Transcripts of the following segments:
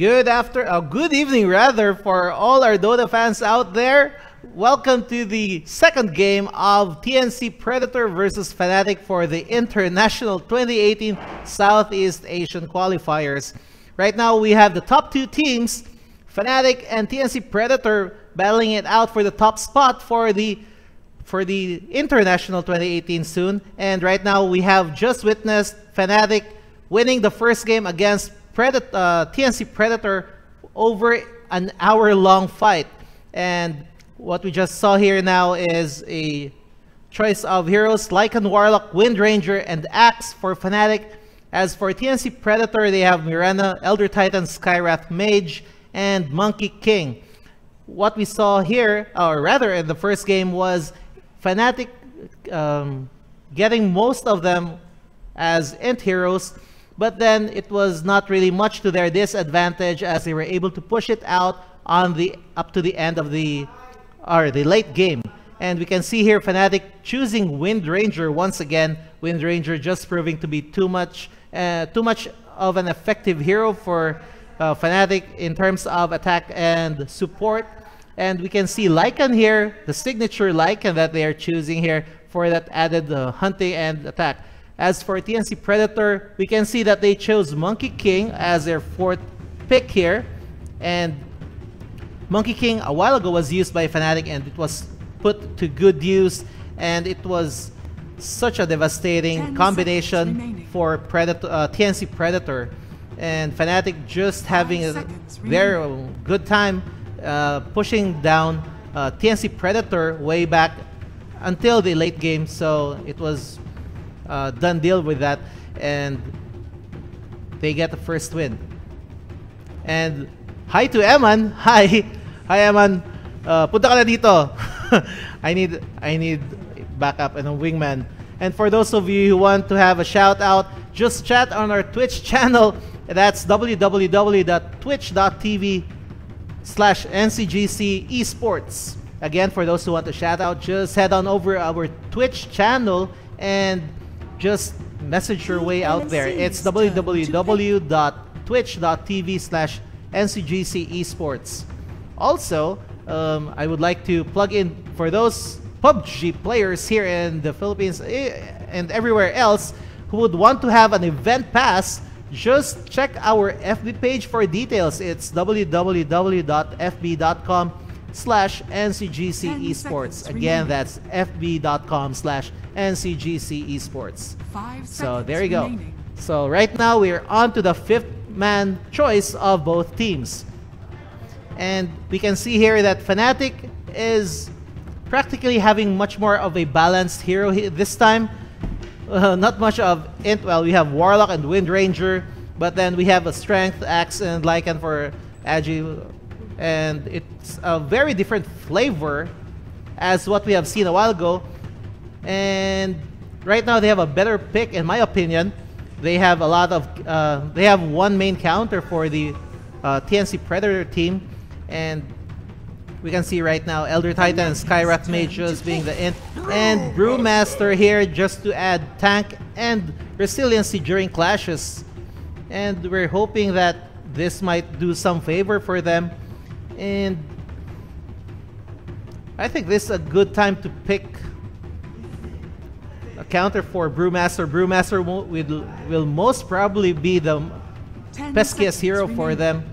Good evening rather for all our Dota fans out there. Welcome to the second game of TNC Predator versus Fnatic for the International 2018 Southeast Asian Qualifiers. Right now we have the top two teams, Fnatic and TNC Predator, battling it out for the top spot for the International 2018 soon. And right now we have just witnessed Fnatic winning the first game against TNC Predator over an hour-long fight. And what we just saw here now is a choice of heroes: Lycan Warlock, Wind Ranger, and Axe for Fnatic. As for TNC Predator, they have Mirana, Elder Titan, Skywrath Mage, and Monkey King. What we saw here, or rather in the first game, was Fnatic getting most of them as int heroes, but then it was not really much to their disadvantage as they were able to push it out on up to the end of the late game. And we can see here Fnatic choosing Wind Ranger once again. Wind Ranger just proving to be too much of an effective hero for Fnatic in terms of attack and support. And we can see Lycan here, the signature Lycan that they are choosing here for that added hunting and attack. As for TNC Predator, we can see that they chose Monkey King as their fourth pick here. And Monkey King a while ago was used by Fnatic and it was put to good use. And it was such a devastating combination for TNC Predator. And Fnatic just having a very good time pushing down TNC Predator way back until the late game. So it was done deal with that, and they get the first win. And hi to Eman. Hi Eman. Punta ka na dito. I need backup and a wingman. And for those of you who want to have a shout out, just chat on our Twitch channel. That's www.twitch.tv/Ncgc Esports. Again, for those who want to shout out, just head on over our Twitch channel and just message your way out there. It's www.twitch.tv/Ncgc Esports. Also, I would like to plug in for those PUBG players here in the Philippines and everywhere else who would want to have an event pass. Just check our FB page for details. It's www.fb.com/Ncgc Esports. Again, that's fb.com/Ncgc Esports. So there you go. So right now we're on to the fifth man choice of both teams. And we can see here that Fnatic is practically having much more of a balanced hero this time. Not much of int. Well, we have Warlock and Wind Ranger, but then we have a Strength, Axe, and Lycan for Agi, and it's a very different flavor as what we have seen a while ago. And right now they have a better pick, in my opinion. They have a lot of they have one main counter for the TNC Predator team, and we can see right now Elder Titan and Skywrath Mage just being the int, and Brewmaster here just to add tank and resiliency during clashes. And we're hoping that this might do some favor for them. And I think this is a good time to pick a counter for Brewmaster. Brewmaster will most probably be the peskiest hero for them,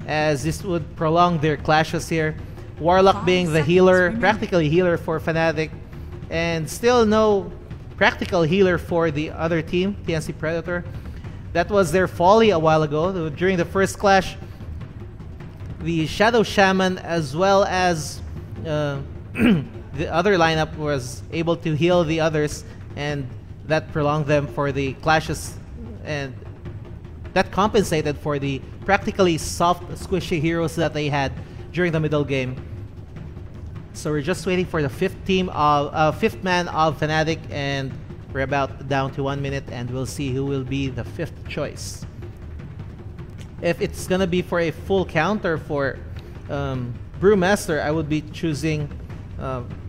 as this would prolong their clashes here. Warlock being the healer, practically healer for Fnatic, and still no practical healer for the other team, TNC Predator. That was their folly a while ago. During the first clash, the Shadow Shaman as well as the other lineup was able to heal the others, and that prolonged them for the clashes, and that compensated for the practically soft, squishy heroes that they had during the middle game. So we're just waiting for the fifth man of Fnatic, and we're about down to 1 minute, and we'll see who will be the fifth choice. If it's gonna be for a full counter for Brewmaster, I would be choosing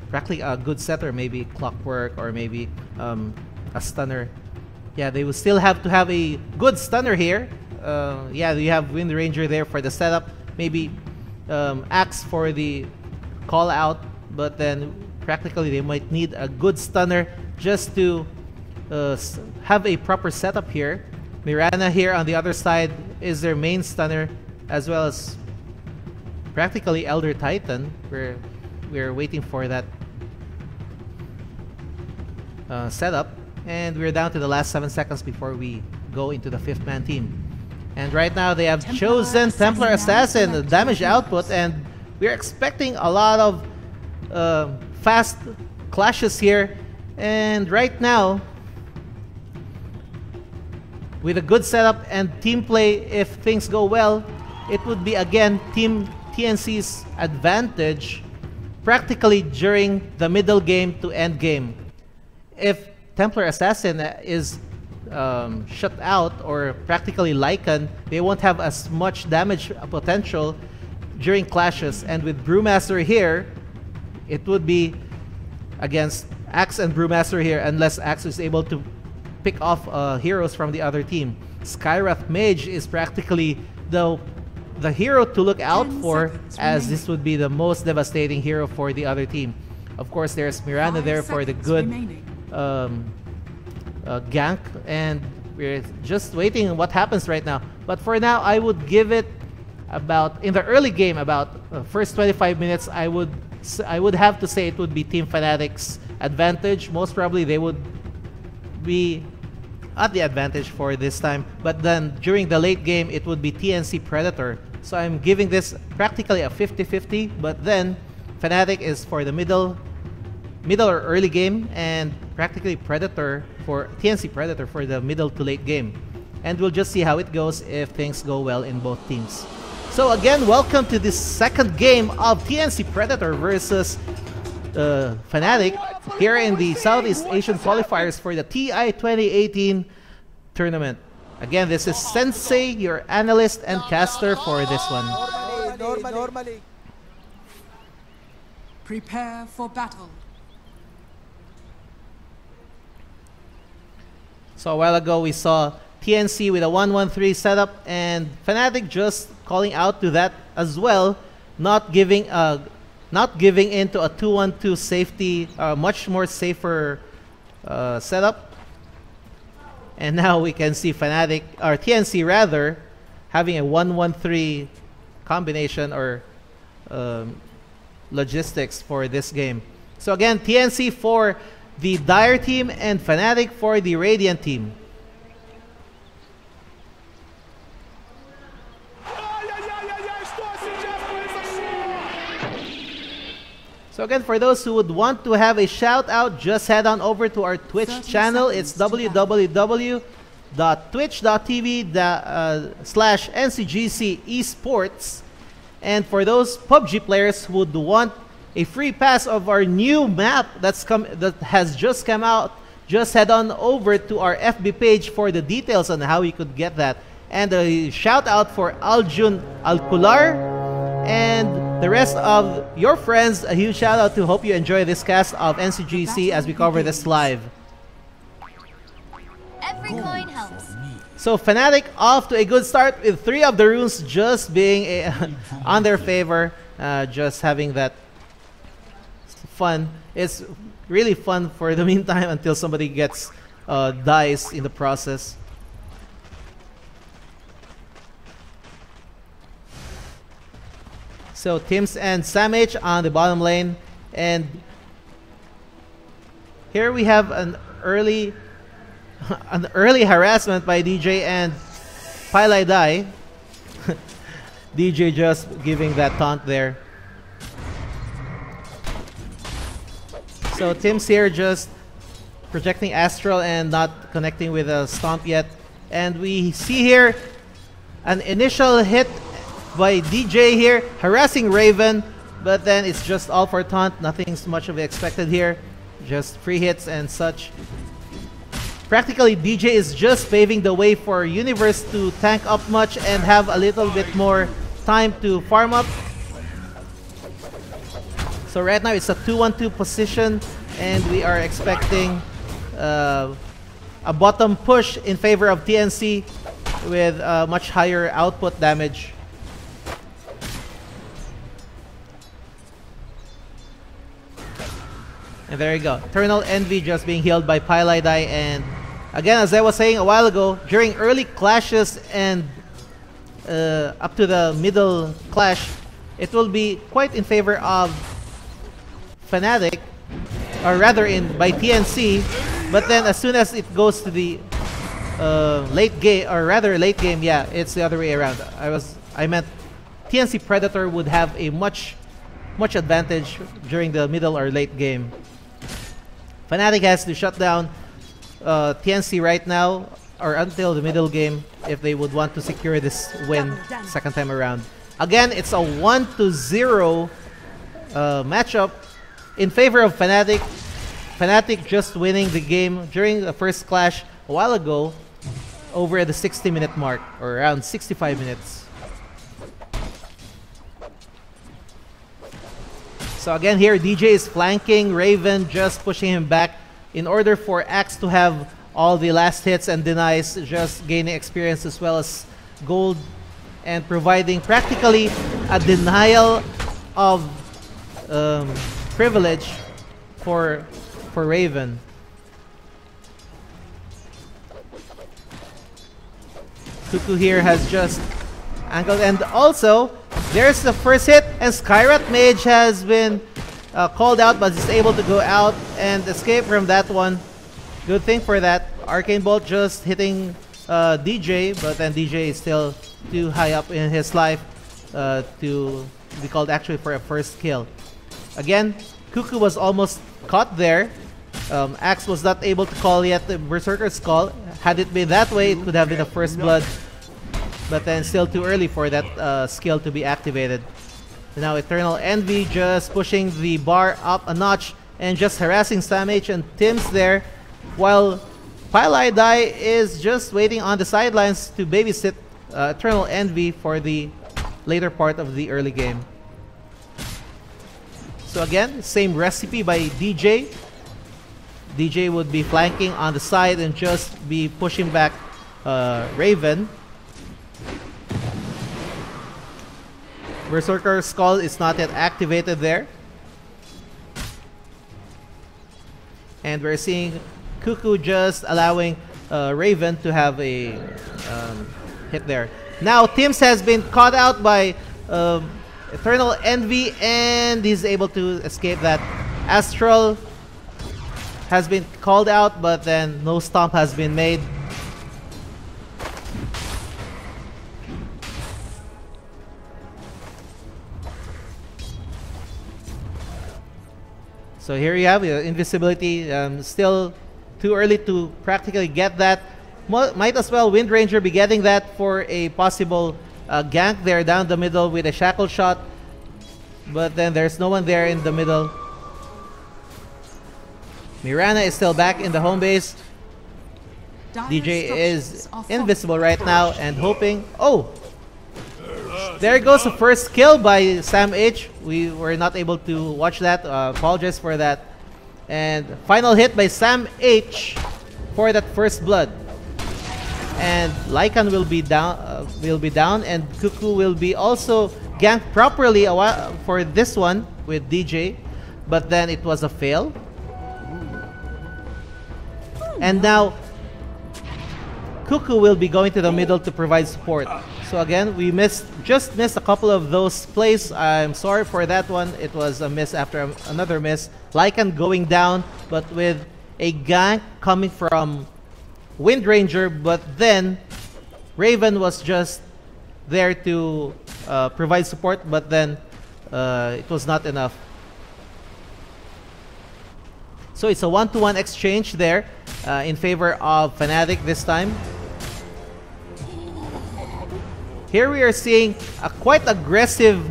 practically a good setter, maybe Clockwork or maybe a stunner. Yeah, they will still have to have a good stunner here. yeah, you have Wind Ranger there for the setup. Maybe Axe for the call out, but then practically they might need a good stunner just to have a proper setup here. Mirana here on the other side is their main stunner, as well as practically Elder Titan. We're waiting for that setup, and we're down to the last 7 seconds before we go into the 5th man team. And right now they have chosen Templar Assassin, the damage output, and we're expecting a lot of fast clashes here. And right now, with a good setup and team play, if things go well, it would be again Team TNC's advantage practically during the middle game to end game. If Templar Assassin is shut out or practically Lycan, they won't have as much damage potential during clashes. And with Brewmaster here, it would be against Axe and Brewmaster here, unless Axe is able to pick off heroes from the other team. Skywrath Mage is practically the hero to look out for, as this would be the most devastating hero for the other team. Of course, there's Miranda there for the good gank, and we're just waiting on what happens right now. But for now, I would give it about, in the early game, about first 25 minutes, I would have to say it would be Team Fnatic's advantage. Most probably they would be at the advantage for this time, but then during the late game it would be TNC Predator. So I'm giving this practically a 50-50, but then Fnatic is for the middle or early game, and practically Predator for TNC Predator for the middle to late game. And we'll just see how it goes if things go well in both teams. So again, welcome to this second game of TNC Predator versus Fnatic here in the Southeast Asian Qualifiers for the TI 2018 tournament. Again, this is Sensei, your analyst and caster for this one. Normally. Prepare for battle. So a while ago we saw TNC with a 1-1-3 setup, and Fnatic just calling out to that as well, not giving into a 2-1-2 safety, much more safer setup. And now we can see Fnatic, or TNC rather, having a 1-1-3 combination or logistics for this game. So again, TNC for the Dire team and Fnatic for the Radiant team. So again, for those who would want to have a shout out, just head on over to our Twitch channel. It's www.twitch.tv/Ncgc Esports. And for those PUBG players who would want a free pass of our new map that has just come out, just head on over to our FB page for the details on how you could get that. And a shout out for Aljun Alkular and the rest of your friends. A huge shout out to hope you enjoy this cast of Ncgc as we cover this live. Every coin helps. So Fnatic off to a good start with 3 of the runes just being on their favor, just having that fun. It's really fun for the meantime until somebody gets dies in the process. So Tims and Samh on the bottom lane, and here we have an early harassment by DJ and Pylai Dai. DJ just giving that taunt there. So Tims here just projecting Astral and not connecting with a stomp yet. And we see here an initial hit by DJ here, harassing Raven, but then it's just all for taunt. Nothing's much of it expected here. Just free hits and such. Practically, DJ is just paving the way for Universe to tank up much and have a little bit more time to farm up. So right now it's a 2-1-2 position, and we are expecting a bottom push in favor of TNC. with much higher output damage. And there you go. Eternal Envy just being healed by Pylidai. And again, as I was saying a while ago, during early clashes and up to the middle clash, it will be quite in favor of Fnatic, or rather by TNC. But then as soon as it goes to the late game, or rather late game, yeah, it's the other way around. I meant TNC Predator would have a much advantage during the middle or late game. Fnatic has to shut down TNC right now, or until the middle game, if they would want to secure this win second time around. Again, it's a 1-0 matchup in favor of Fnatic. Fnatic just winning the game during the first clash a while ago over the 60-minute mark, or around 65 minutes. So again here, DJ is flanking Raven, just pushing him back in order for Axe to have all the last hits and denies, just gaining experience as well as gold, and providing practically a denial of privilege for Raven. Cuckoo here has just angled, and also there's the first hit, and Skyrat Mage has been called out, but is able to go out and escape from that one. Good thing for that. Arcane Bolt just hitting DJ, but then DJ is still too high up in his life to be called actually for a first kill. Again, Cuckoo was almost caught there. Axe was not able to call yet the Berserker's call. Had it been that way, it could have been a first blood, but then still too early for that skill to be activated. So now Eternal Envy just pushing the bar up a notch and just harassing Samh and Tim's there, while Pylidai is just waiting on the sidelines to babysit Eternal Envy for the later part of the early game. So again, same recipe by DJ. DJ would be flanking on the side and just be pushing back Raven. Berserker Skull is not yet activated there. And we're seeing Cuckoo just allowing Raven to have a hit there. Now Tims has been caught out by Eternal Envy, and he's able to escape that. Astral has been called out, but then no stomp has been made. So here you have invisibility. Still too early to practically get that. Might as well Wind Ranger be getting that for a possible gank there down the middle with a shackle shot. But then there's no one there in the middle. Mirana is still back in the home base. DJ is invisible right now and hoping. Oh! There goes the first kill by Samh. We were not able to watch that. Apologize for that. And final hit by Samh for that first blood. And Lycan will be down, and Cuckoo will be also ganked properly for this one with DJ, but then it was a fail. And now Cuckoo will be going to the middle to provide support. So again, we just missed a couple of those plays. I'm sorry for that one. It was a miss after another miss. Lycan going down, but with a gank coming from Wind Ranger, but then Raven was just there to provide support, but then it was not enough. So it's a 1-to-1 exchange there in favor of Fnatic this time. Here we are seeing a quite aggressive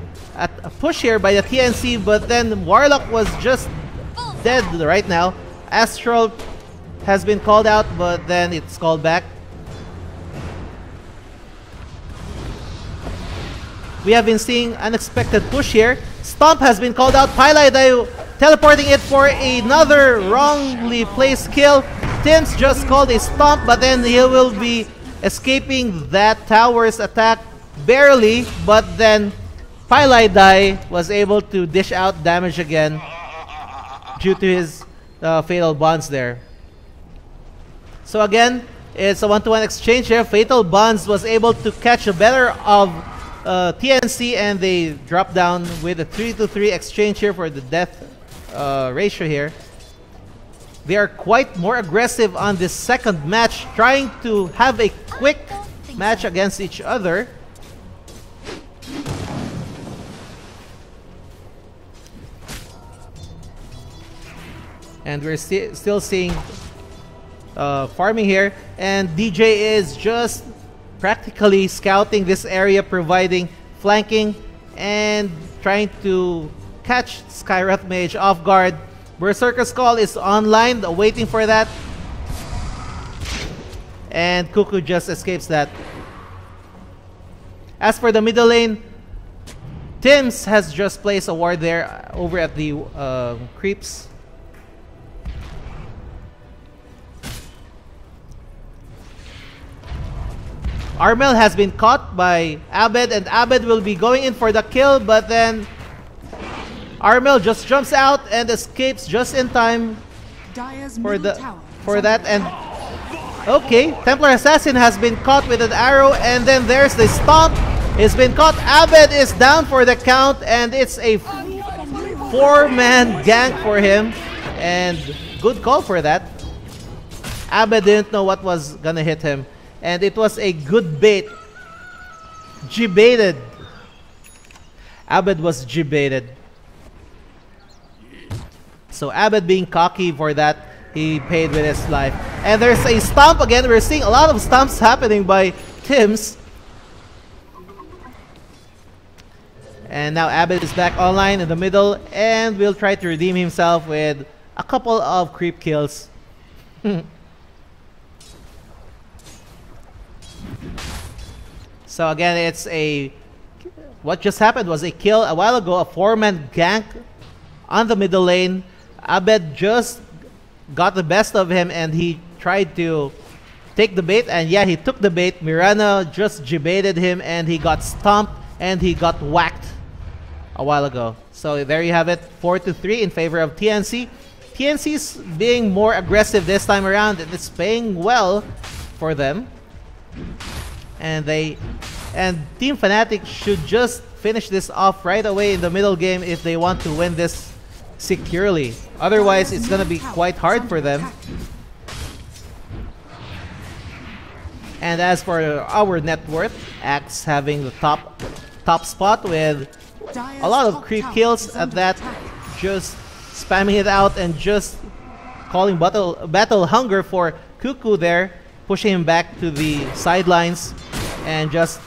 push here by the TNC, but then Warlock was just dead right now. Astral has been called out, but then it's called back. We have been seeing unexpected push here. Stomp has been called out. Pylidai teleporting it for another wrongly placed kill. Tims just called a stomp, but then he will be escaping that tower's attack barely, but then Pylai was able to dish out damage again due to his fatal bonds there. So again, it's a 1-to-1 exchange here. Fatal bonds was able to catch a better of TNC, and they drop down with a 3-to-3 exchange here for the death ratio here. They are quite more aggressive on this second match, trying to have a quick match against each other. And we're still seeing farming here, and DJ is just practically scouting this area, providing flanking and trying to catch Skywrath Mage off guard. Berserker's Call is online, waiting for that. And Cuckoo just escapes that. As for the middle lane, Tims has just placed a ward there over at the creeps. Armel has been caught by Abed, and Abed will be going in for the kill, but then Armel just jumps out and escapes just in time for that. And okay, Templar Assassin has been caught with an arrow, and then there's the stomp. It's been caught. Abed is down for the count, and it's a 4-man gank for him, and good call for that. Abed didn't know what was gonna hit him, and it was a good bait. G-baited. Abed was G-baited. So Abed being cocky for that, he paid with his life. And there's a stomp again. We're seeing a lot of stomps happening by Tims. And now Abed is back online in the middle, and will try to redeem himself with a couple of creep kills. So again, it's a... What just happened was a kill a while ago, a 4-man gank on the middle lane. Abed just got the best of him, and he tried to take the bait, and yeah, he took the bait. Mirana just G-baited him, and he got stomped, and he got whacked a while ago. So there you have it, 4-3 in favor of TNC. TNC's being more aggressive this time around, and it's paying well for them. And Team Fnatic should just finish this off right away in the middle game if they want to win this securely. Otherwise, it's gonna be quite hard for them. And as for our net worth, Axe having the top spot with a lot of creep kills at that, just spamming it out and just calling battle hunger for Cuckoo there, pushing him back to the sidelines and just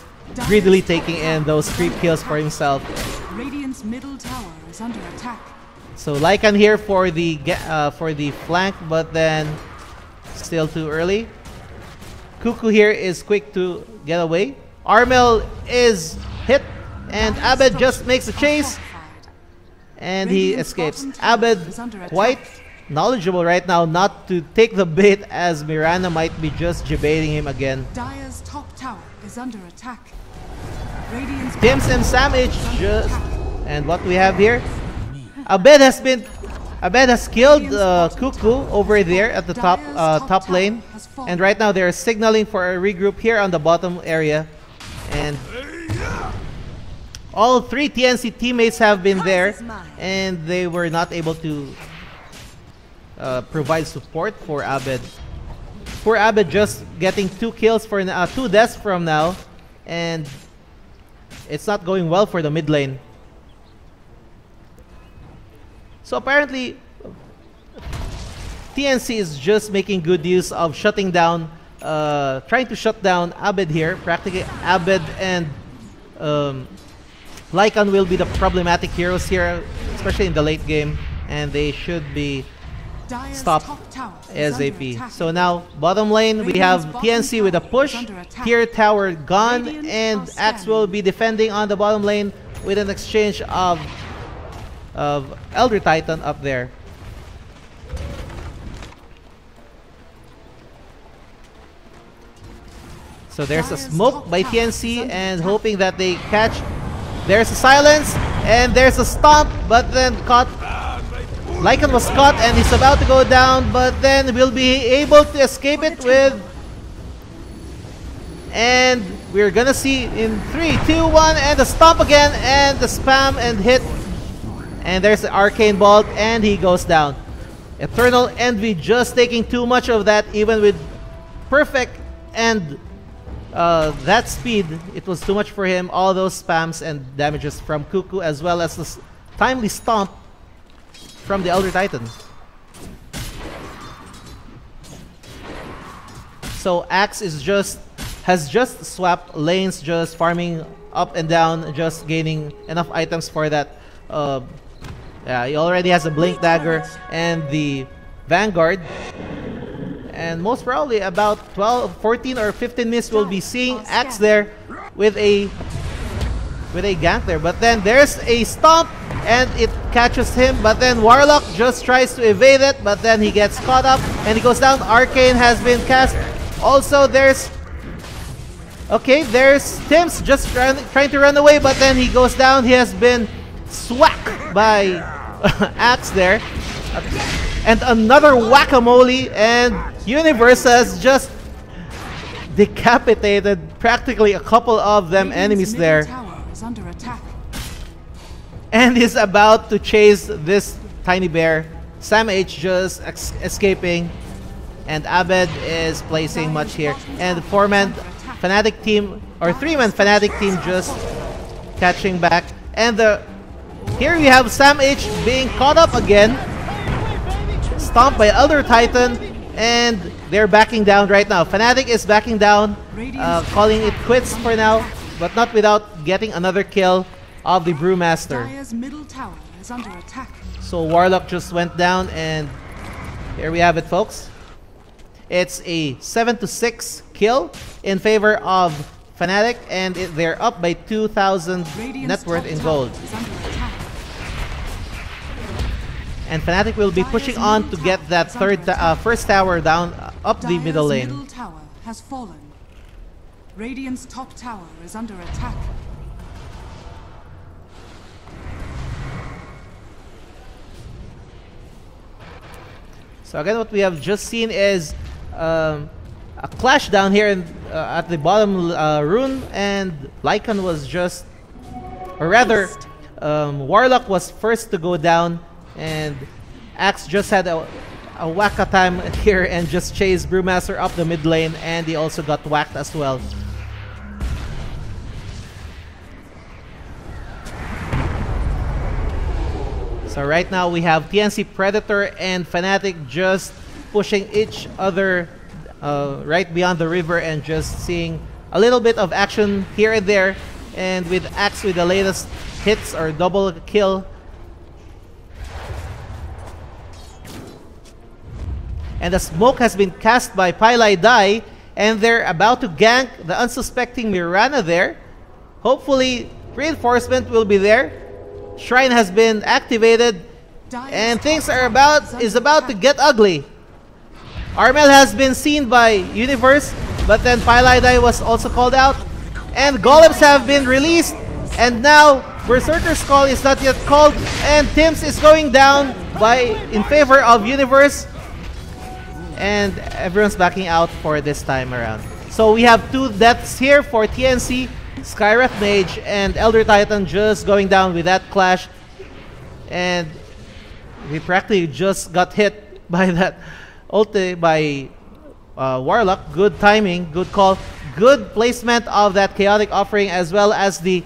greedily taking in those creep kills for himself. Radiant's middle tower is under attack. So Lycan here for the flank, but then still too early. Cuckoo here is quick to get away. Armel is hit, and Abed just makes a chase, and he escapes. Abed quite knowledgeable right now not to take the bait, as Mirana might be just G-baiting him again. Dire's top tower is under attack. Tims and Samage just... And what we have here? Abed has killed Cuckoo over there at the top lane, and right now they're signaling for a regroup here on the bottom area, and all 3 TNC teammates have been there, and they were not able to provide support for Abed. Poor Abed just getting 2 kills for 2 deaths from now, and it's not going well for the mid lane. So apparently, TNC is just making good use of shutting down, trying to shut down Abed here. Practically, Abed and Lycan will be the problematic heroes here, especially in the late game, and they should be stopped ASAP. So now, bottom lane, we have TNC with a push, tier tower gone, and Axe will be defending on the bottom lane with an exchange of Elder Titan up there. So there's a smoke by TNC and hoping that they catch. There's a silence and there's a stomp, but then caught. Lycan was caught and he's about to go down, but then will be able to escape it with. And we're gonna see in 3, 2, 1 and the stomp again and the spam and hit. And there's the arcane bolt and he goes down. Eternal Envy just taking too much of that, even with perfect and that speed. It was too much for him. All those spams and damages from Cuckoo, as well as the timely stomp from the Elder Titan. So Axe has just swapped lanes, just farming up and down, just gaining enough items for that. Yeah, he already has a Blink Dagger and the Vanguard. And most probably about 12, 14 or 15 minutes we'll be seeing Axe there with a gank there. But then there's a stomp and it catches him. But then Warlock just tries to evade it, but then he gets caught up and he goes down. Arcane has been cast. Also there's Tims just trying to run away, but then he goes down. He has been swacked by Axe there. And another whack-a-mole, and Universe has just decapitated practically a couple of them enemies there. And is about to chase this tiny bear. Sam H just escaping, and Abed is placing much here. And the 4-man Fnatic team, or 3-man Fnatic team just catching back. And here we have Sam H being caught up again. Stomped by Elder Titan, and they're backing down right now. Fnatic is backing down, calling it quits for now, but not without getting another kill of the Brewmaster. Middle tower is under attack. So Warlock just went down, and here we have it, folks. It's a 7-6 kill in favor of Fnatic, and they're up by 2,000 net worth in gold. And Fnatic will be pushing on to get that first tower down up the middle lane. Middle tower has fallen. Radiant's top tower is under attack. So again, what we have just seen is a clash down here at the bottom rune, and Lycan was just, or rather, Warlock was first to go down. And Axe just had a whack-a time here and just chased Brewmaster up the mid lane, and he also got whacked as well. So right now we have TNC Predator and Fnatic just pushing each other right beyond the river and just seeing a little bit of action here and there. And with Axe with the latest hits or double kill. And the smoke has been cast by Pylai Dai, and they're about to gank the unsuspecting Mirana there. Hopefully, reinforcement will be there. Shrine has been activated, and things are about to get ugly. Armel has been seen by Universe, but then Pylai Dai was also called out, and Golems have been released, and now Berserker's Call is not yet called, and Tims is going down in favor of Universe. And everyone's backing out for this time around. So we have 2 deaths here for TNC. Skywrath Mage and Elder Titan just going down with that clash. And we practically just got hit by that ulti by Warlock. Good timing, good call. Good placement of that Chaotic Offering, as well as the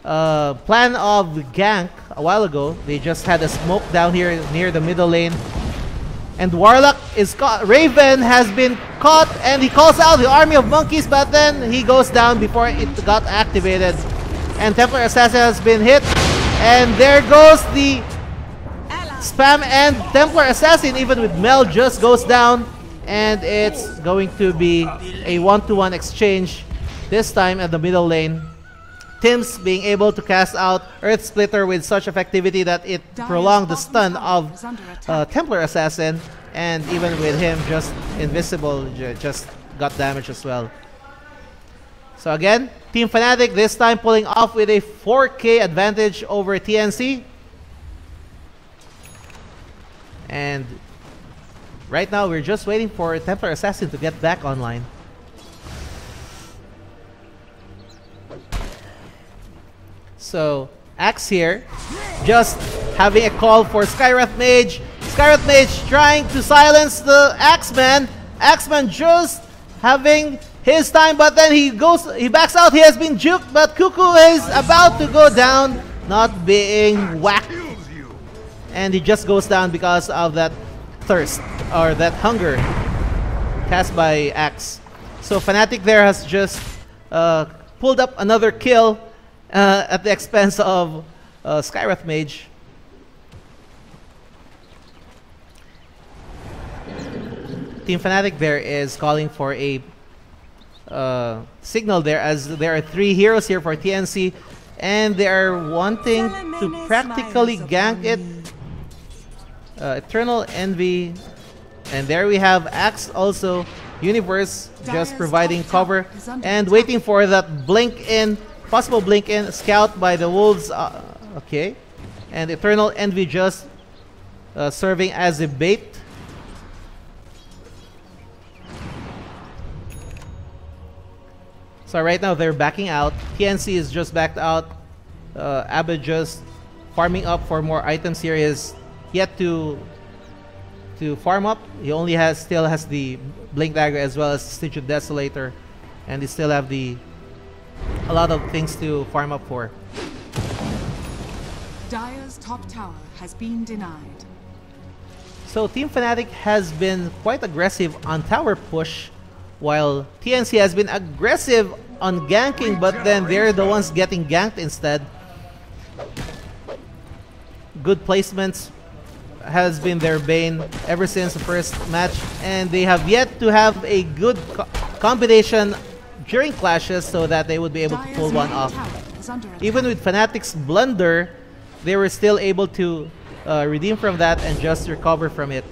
plan of the gank a while ago. They just had a smoke down here near the middle lane. And Warlock is caught. Raven has been caught, and he calls out the army of monkeys, but then he goes down before it got activated. And Templar Assassin has been hit, and there goes the spam, and Templar Assassin, even with Mel, just goes down. And it's going to be a 1-to-1 exchange, this time at the middle lane. Tims being able to cast out Earth Splitter with such effectivity that it prolonged the stun of Templar Assassin, and even with him just invisible, just got damage as well. So again, Team Fnatic this time pulling off with a 4K advantage over TNC. And right now we're just waiting for Templar Assassin to get back online. So Axe here, just having a call for Skywrath Mage. Skywrath Mage trying to silence the Axeman. Axeman just having his time, but then he backs out. He has been juked, but Cuckoo is about to go down, not being whacked. And he just goes down because of that thirst, or that hunger cast by Axe. So Fnatic there has just pulled up another kill at the expense of Skywrath Mage. Team Fnatic there is calling for a signal there, as there are 3 heroes here for TNC, and they are wanting to practically gank it. Eternal Envy, and there we have Axe also. Universe just providing cover and waiting for that blink in, possible blink in, scout by the Wolves. Okay, and Eternal Envy just serving as a bait. So right now they're backing out. TNC is just backed out. Abed just farming up for more items here. He is yet to farm up. He only still has the Blink Dagger as well as Stitch of Desolator, and he still have a lot of things to farm up for. Dire's top tower has been denied. So Team Fnatic has been quite aggressive on tower push, while TNC has been aggressive on ganking, but then they're the ones getting ganked instead. Good placements has been their bane ever since the first match, and they have yet to have a good combination during clashes so that they would be able to pull one off. Even with Fnatic's blunder, they were still able to redeem from that and just recover from it.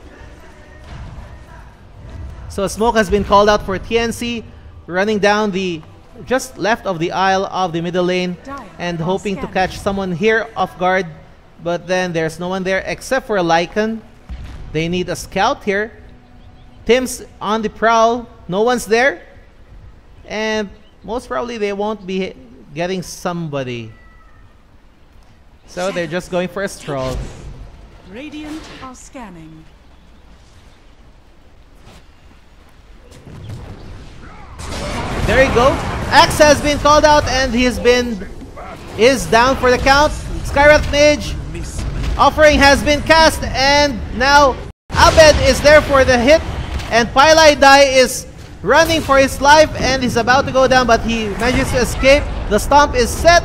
So a smoke has been called out for TNC, running down the just left of the aisle of the middle lane and hoping to catch someone here off guard. But then there's no one there except for a Lycan. They need a scout here. Tim's on the prowl. No one's there. And most probably they won't be getting somebody. So they're just going for a stroll. Radiant are scanning. There you go. Axe has been called out and is down for the count. Skywrath Mage offering has been cast, and now Abed is there for the hit, and Pylai Dai is running for his life and he's about to go down, but he manages to escape. The stomp is set.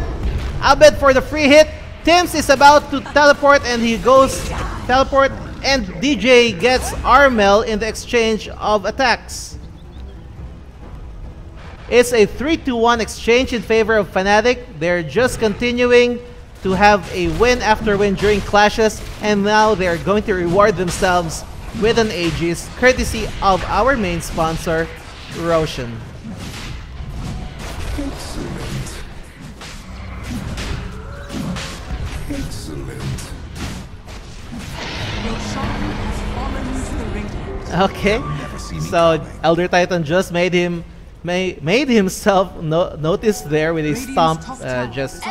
Abed for the free hit. Tims is about to teleport and he goes teleport, and DJ gets Armel in the exchange of attacks. It's a 3-1 exchange in favor of Fnatic. They're just continuing to have a win after win during clashes, and now they're going to reward themselves with an Aegis, courtesy of our main sponsor, Roshan. Okay, so Elder Titan just made himself notice there with his stomp, just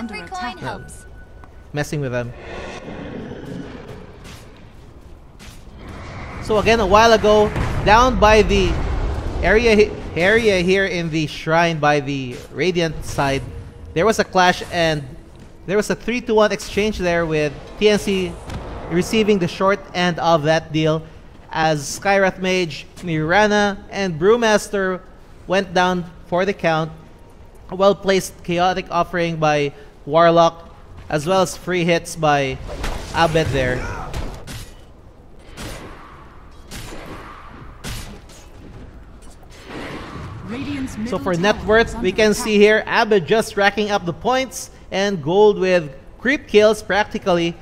messing with them. So again, a while ago, down by the area here in the shrine by the Radiant side, there was a clash and there was a 3-1 exchange there with TNC receiving the short end of that deal, as Skywrath Mage, Mirana, and Brewmaster went down for the count. A well-placed chaotic offering by Warlock, as well as free hits by Abed there. So for net worth, we can see here Abed just racking up the points and gold with creep kills practically.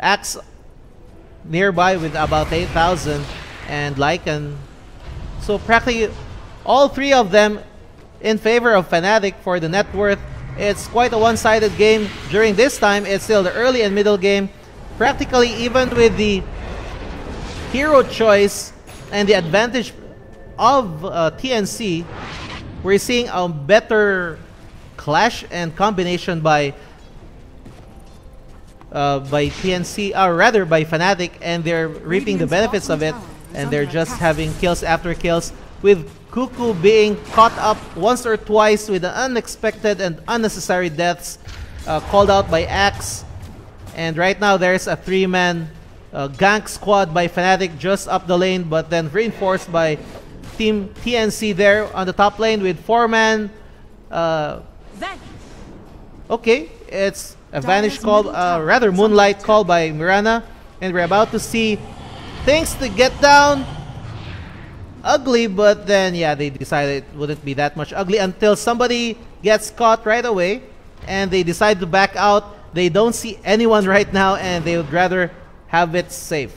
Axe nearby with about 8,000, and Lycan. So practically all three of them in favor of Fnatic for the net worth. It's quite a one-sided game during this time. It's still the early and middle game. Practically even with the hero choice and the advantage of TNC, we're seeing a better clash and combination by TNC, or rather by Fnatic, and they're reaping the benefits of it, and they're just having kills after kills, with Cuckoo being caught up once or twice with the unexpected and unnecessary deaths called out by Axe. And right now there's a 3-man gank squad by Fnatic just up the lane, but then reinforced by Team TNC there on the top lane with 4-man. Okay, it's a vanish call, rather moonlight call by Mirana, and we're about to see things to get down ugly, but then yeah, they decided it wouldn't be that much ugly until somebody gets caught right away and they decide to back out. They don't see anyone right now and they would rather have it safe.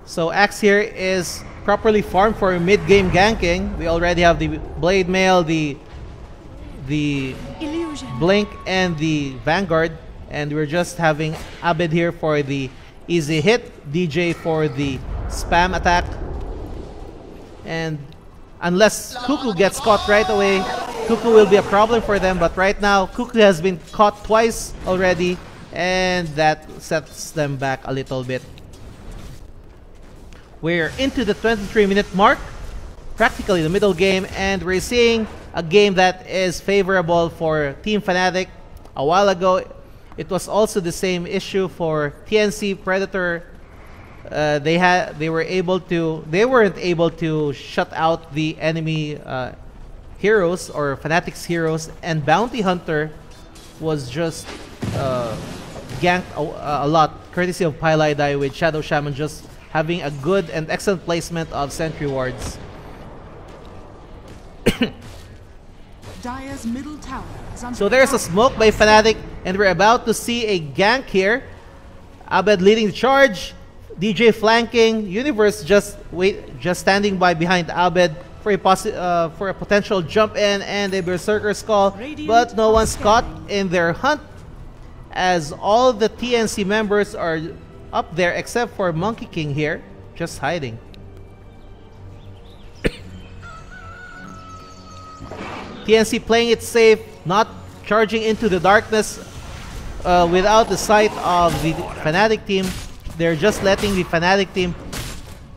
So Axe here is properly farmed for mid-game ganking. We already have the Blade Mail, the Blink, and the Vanguard. And we're just having Abed here for the easy hit, DJ for the spam attack. And unless Cuckoo gets caught right away, Cuckoo will be a problem for them. But right now, Cuckoo has been caught twice already, and that sets them back a little bit. We're into the 23-minute mark, practically the middle game, and we're seeing a game that is favorable for Team Fnatic. A while ago, it was also the same issue for TNC Predator. They weren't able to shut out the enemy heroes or Fnatic's heroes, and Bounty Hunter was just ganked a lot, courtesy of Pylai with Shadow Shaman just having a good and excellent placement of sentry wards. Dire's middle tower is under So there's a smoke by Fnatic, and we're about to see a gank here. Abed leading the charge, DJ flanking, Universe just standing by behind Abed for a potential jump in and a Berserker Skull, but no one's caught in their hunt as all the TNC members are up there except for Monkey King here, just hiding. TNC playing it safe, not charging into the darkness without the sight of the Fnatic team. They're just letting the Fnatic team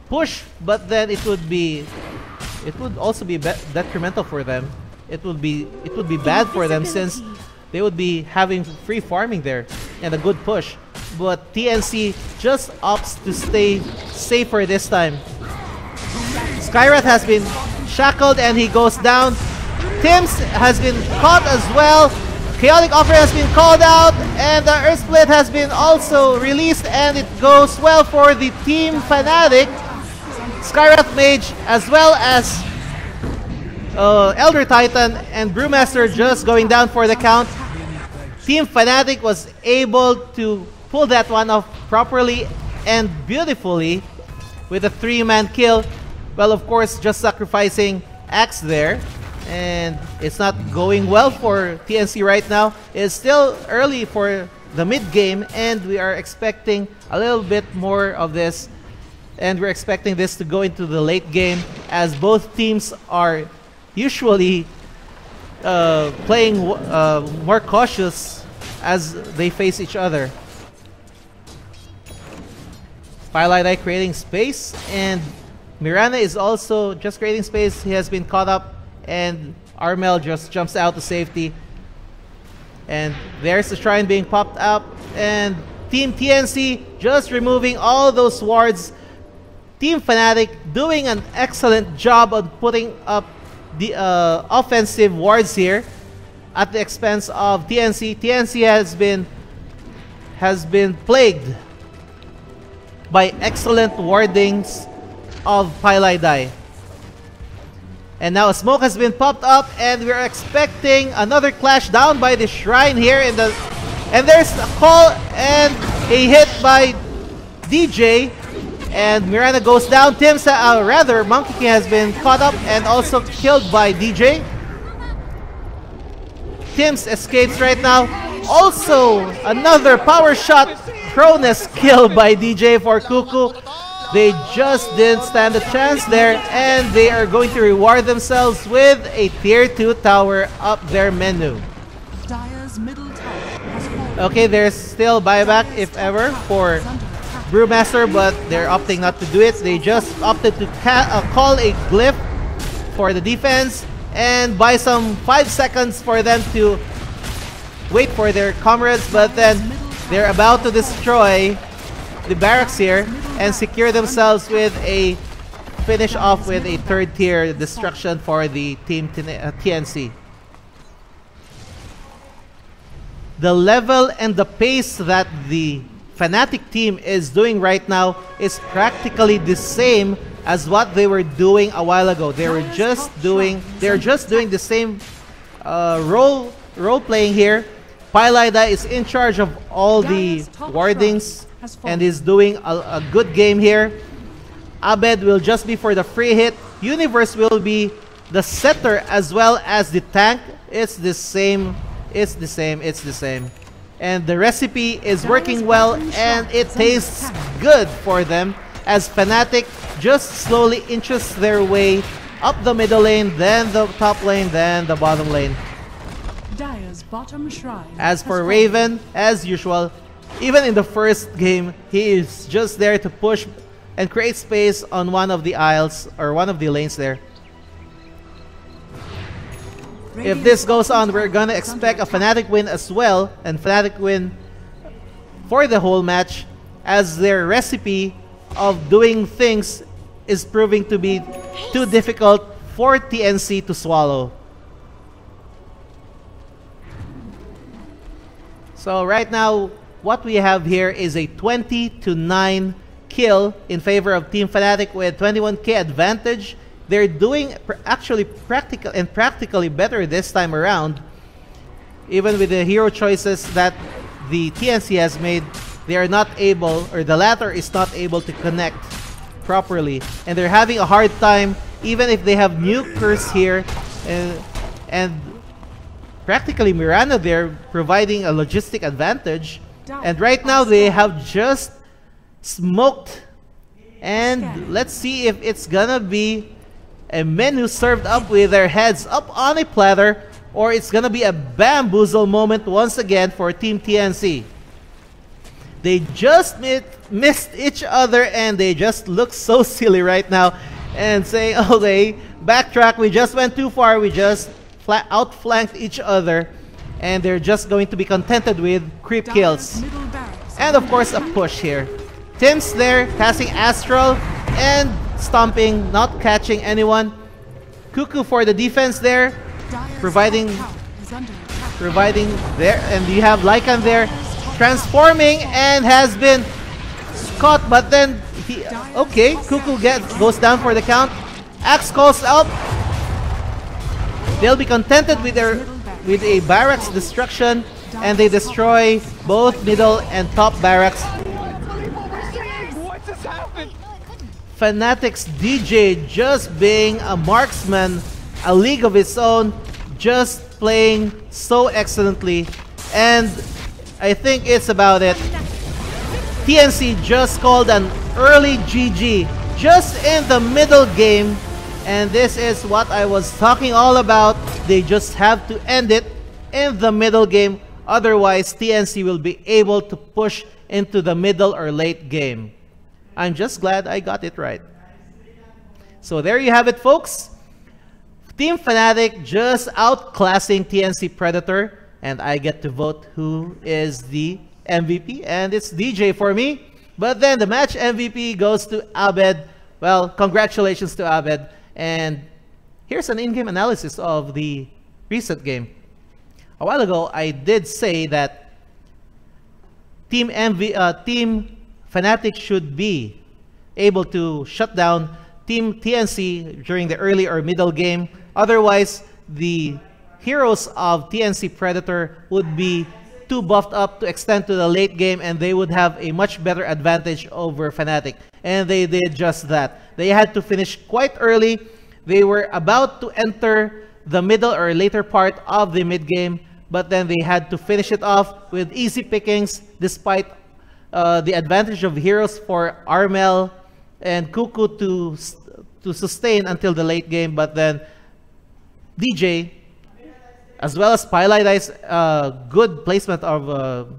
push, but then it would also be detrimental for them. It would be bad for them since they would be having free farming there and a good push. But TNC just opts to stay safer this time. Skyrat has been shackled and he goes down. Tims has been caught as well. Chaotic Offer has been called out, and the Earth Split has been also released, and it goes well for the Team Fnatic. Skyrat Mage as well as Elder Titan and Brewmaster just going down for the count. Team Fnatic was able to pull that one off properly and beautifully with a 3-man kill. Well, of course, just sacrificing Axe there. And it's not going well for TNC right now. It's still early for the mid game, and we are expecting a little bit more of this. And we're expecting this to go into the late game, as both teams are usually playing more cautious as they face each other. Pylai creating space, and Mirana is also just creating space. He has been caught up, and Armel just jumps out to safety. And there's the shrine being popped up, and Team TNC just removing all those wards. Team Fnatic doing an excellent job of putting up the offensive wards here at the expense of TNC. TNC has been plagued by excellent wardings of Pylai. And now a smoke has been popped up, and we're expecting another clash down by the shrine here in the, and there's a call and a hit by DJ. And Miranda goes down. Rather, Monkey King has been caught up and also killed by DJ. Tims escapes right now. Also, another power shot. Cronus killed by DJ for Cuckoo. They just didn't stand a chance there, and they are going to reward themselves with a tier 2 tower up their menu. Dire's middle tower has fallen. Okay, there's still buyback if ever for Brewmaster, but they're opting not to do it. They just opted to call a glyph for the defense and buy some 5 seconds for them to wait for their comrades, but then they're about to destroy the barracks here and secure themselves with a finish off with a 3rd tier destruction for the team TNC. The level and the pace that the Fnatic team is doing right now is practically the same as what they were doing a while ago. They're just doing the same role playing here. Pylida is in charge of all the wardings and is doing a good game here. Abed will just be for the free hit. Universe will be the setter as well as the tank. It's the same. And the recipe is working well and it tastes good for them as Fnatic just slowly inches their way up the middle lane, then the top lane, then the bottom lane. Dire's bottom shrine. As for Raven, as usual, even in the first game, he is just there to push and create space on one of the aisles or one of the lanes there. If this goes on, we're gonna expect a Fnatic win as well, and Fnatic win for the whole match, as their recipe of doing things is proving to be too difficult for TNC to swallow. So right now, what we have here is a 20-9 kill in favor of Team Fnatic with 21k advantage. They're doing actually practically better this time around. Even with the hero choices that the TNC has made, they are not able, or the latter is not able to connect properly. And they're having a hard time, even if they have nukers here. And practically Miranda there providing a logistic advantage. And right now they have just smoked. And let's see if it's gonna be a menu served up with their heads up on a platter, or it's gonna be a bamboozle moment once again for Team TNC. They just missed each other and they just look so silly right now and saying, okay, backtrack, we just went too far, we just outflanked each other, and they're just going to be contented with creep kills. And of course a push here. Tim's there, passing Astral and stomping, not catching anyone. Cuckoo for the defense there, providing there, and you have Lycan there, transforming and has been caught, but then okay, Cuckoo goes down for the count. Axe calls out. They'll be contented with a barracks destruction, and they destroy both middle and top barracks. Fnatic's DJ just being a marksman, a league of its own, just playing so excellently, and I think it's about it. TNC just called an early GG just in the middle game, and this is what I was talking all about. They just have to end it in the middle game, otherwise TNC will be able to push into the middle or late game. I'm just glad I got it right. So there you have it, folks. Team Fnatic just outclassing TNC Predator, and I get to vote who is the MVP, and it's DJ for me. But then the match MVP goes to Abed. Well, congratulations to Abed. And here's an in-game analysis of the recent game. A while ago, I did say that Team Fnatic should be able to shut down Team TNC during the early or middle game. Otherwise, the heroes of TNC Predator would be too buffed up to extend to the late game, and they would have a much better advantage over Fnatic. And they did just that. They had to finish quite early. They were about to enter the middle or later part of the mid game, but then they had to finish it off with easy pickings despite the advantage of heroes for Armel and Cuckoo to sustain until the late game. But then DJ, as well as Pylai's good placement of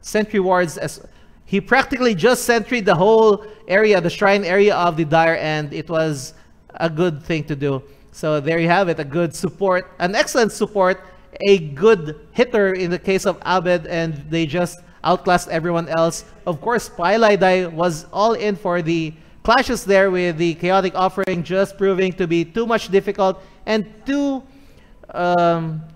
sentry wards, as he practically just sentryed the whole area, the shrine area of the Dire, and it was a good thing to do. So there you have it, a good support, an excellent support, a good hitter in the case of Abed, and they just outclassed everyone else. Of course, Pylai was all in for the clashes there with the Chaotic Offering, just proving to be too much difficult and too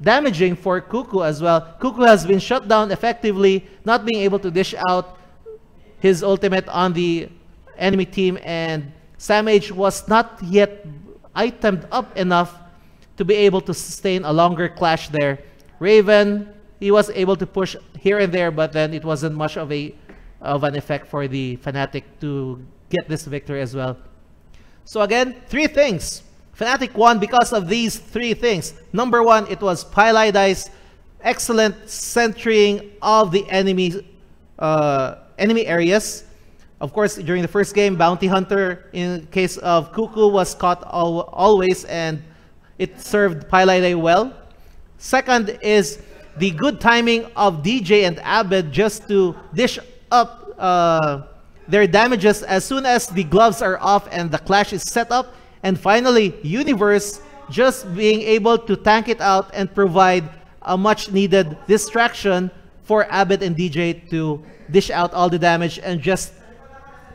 damaging for Cuckoo as well. Cuckoo has been shut down effectively, not being able to dish out his ultimate on the enemy team, and Samage was not yet itemed up enough to be able to sustain a longer clash there. Raven, he was able to push here and there, but then it wasn't much of an effect for the Fnatic to get this victory as well. So again, 3 things. Fnatic won because of these 3 things. Number 1, it was Pylai's excellent centering of the enemy areas. Of course, during the first game, Bounty Hunter, in case of Cuckoo, was caught always, and it served Pylai well. Second is the good timing of DJ and Abed just to dish up their damages as soon as the gloves are off and the clash is set up. And finally, Universe just being able to tank it out and provide a much needed distraction for Abed and DJ to dish out all the damage and just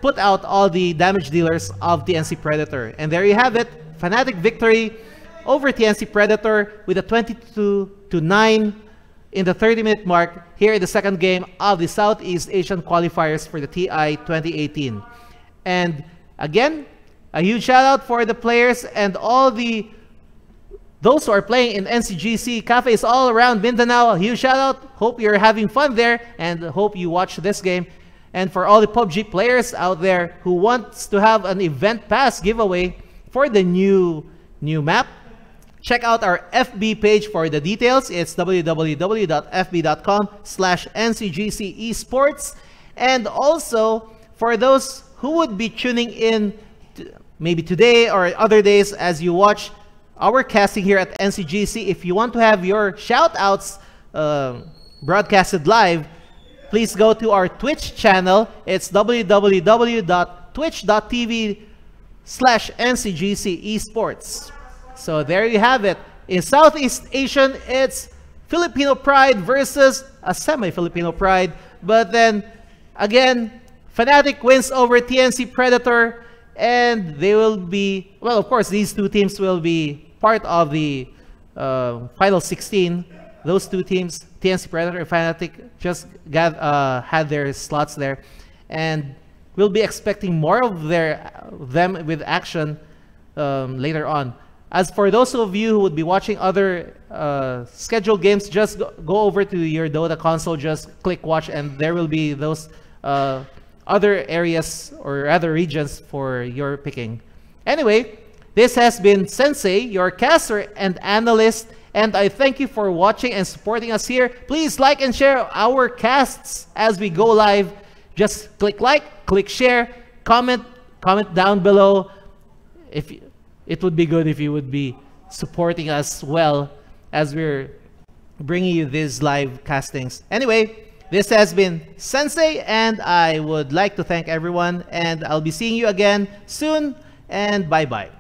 put out all the damage dealers of TNC Predator. And there you have it, Fnatic victory over TNC Predator with a 22-9 in the 30-minute mark here in the second game of the Southeast Asian Qualifiers for the TI 2018. And again, a huge shout out for the players and all those who are playing in Ncgc cafes all around Mindanao. A huge shout out. Hope you're having fun there and hope you watch this game. And for all the PUBG players out there who wants to have an event pass giveaway for the new map, check out our FB page for the details. It's www.fb.com/ncgc esports. And also, for those who would be tuning in maybe today or other days as you watch our casting here at Ncgc, if you want to have your shout-outs broadcasted live, please go to our Twitch channel. It's www.twitch.tv/ncgc esports. So there you have it. In Southeast Asian, it's Filipino Pride versus a semi-Filipino Pride. But then, again, Fnatic wins over TNC Predator, and they will be, well, of course, these 2 teams will be part of the Final 16. Those 2 teams, TNC Predator and Fnatic, just had their slots there. And we'll be expecting more of them with action later on. As for those of you who would be watching other scheduled games, just go over to your Dota console, just click watch, and there will be those other areas or other regions for your picking. Anyway, this has been Sensei, your caster and analyst, and I thank you for watching and supporting us here. Please like and share our casts as we go live. Just click like, click share, comment down below. It would be good if you would be supporting us well as we're bringing you these live castings. Anyway, this has been Sensei, and I would like to thank everyone, and I'll be seeing you again soon, and bye-bye.